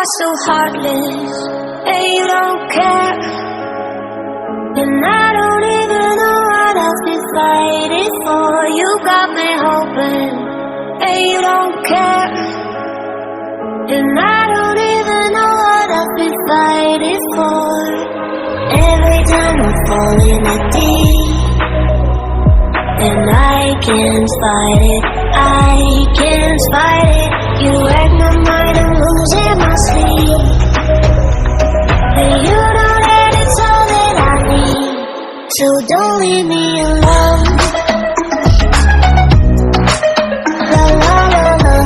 are so heartless, and you don't care. And I don't even know what else to fight it for. You got me hoping, and you don't care. And I don't even know what else to fight it for. Every time I fall in the deep, and I can't fight it, I can't fight it. You wreck my mind, I'm losing my sleep. And you know that it's all that I need, so don't leave me alone. La la la la,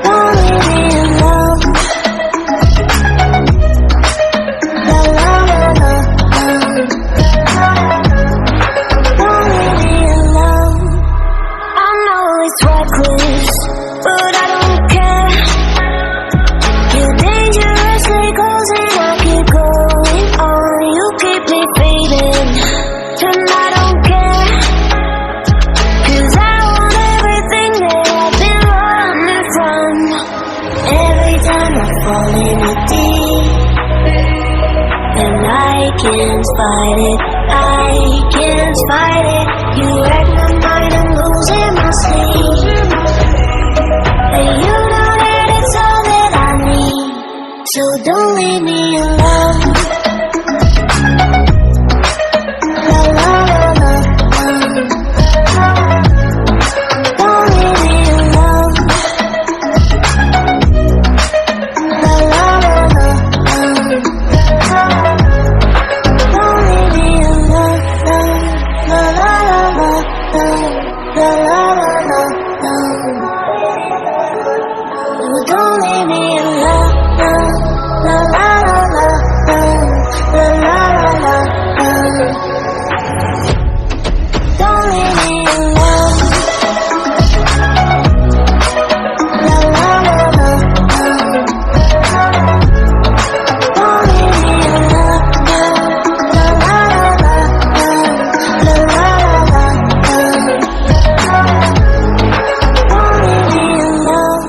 don't leave me alone. La la la la, don't leave me alone. I know it's reckless, but I don't care. You're dangerously close and I keep going on. You keep me fading, and I don't care. 'Cause I want everything that I've been running from. Every time I fall in the deep, and I can't fight it, I can't fight it. You wreck my mind, I'm losing my sleep. And you know that it's all that I need, so don't leave me alone. La la la la, don't leave me alone. La la la la, don't leave me alone. La la la la, la la la la, don't leave me alone. La la la la, la la la la, don't leave me alone. La la la la, don't leave me alone. La la la la, la la la la, don't leave me alone.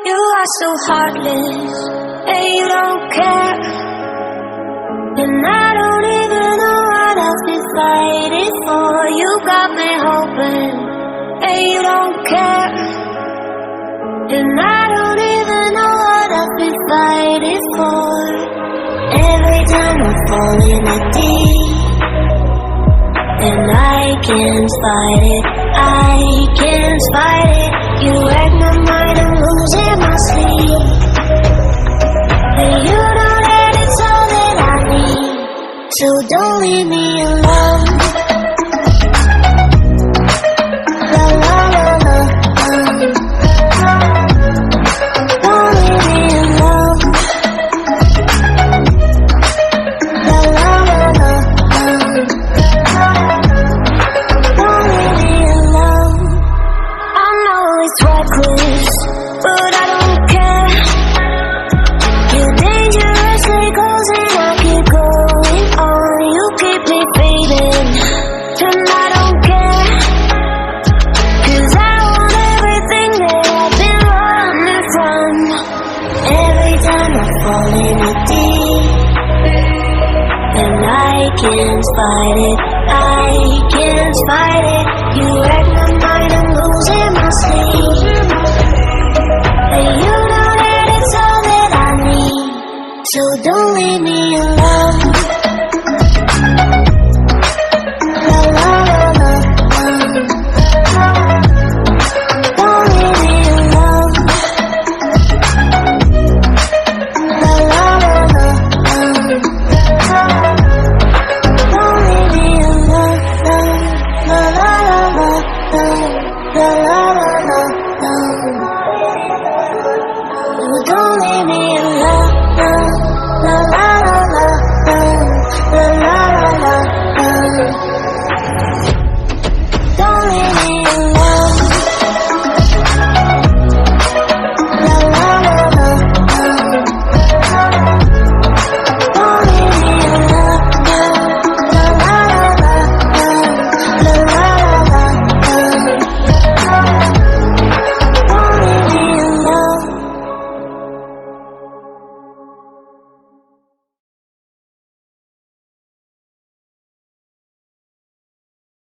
You are so heartless, and you don't care. And I don't even know what else to fight it for. You got me hoping, and you don't care. And I don't even know what else to fight it for. Every time I fall in the deep, and I can't fight it, I can't fight it. You wreck my mind, I'm losing my sleep. And you know that it's all that I need, so don't leave me alone. La la la la, don't leave me alone. La la la la, don't leave me alone. I know it's reckless, but I don't care. You're dangerously close and I keep going on. You keep me fading, and I don't care. 'Cause I want everything that I've been running from. Every time I fall in the deep, and I can't fight it, I can't fight it. You wreck my mind, I'm losing my sleep. And you know that it's all that I need, so don't leave me alone.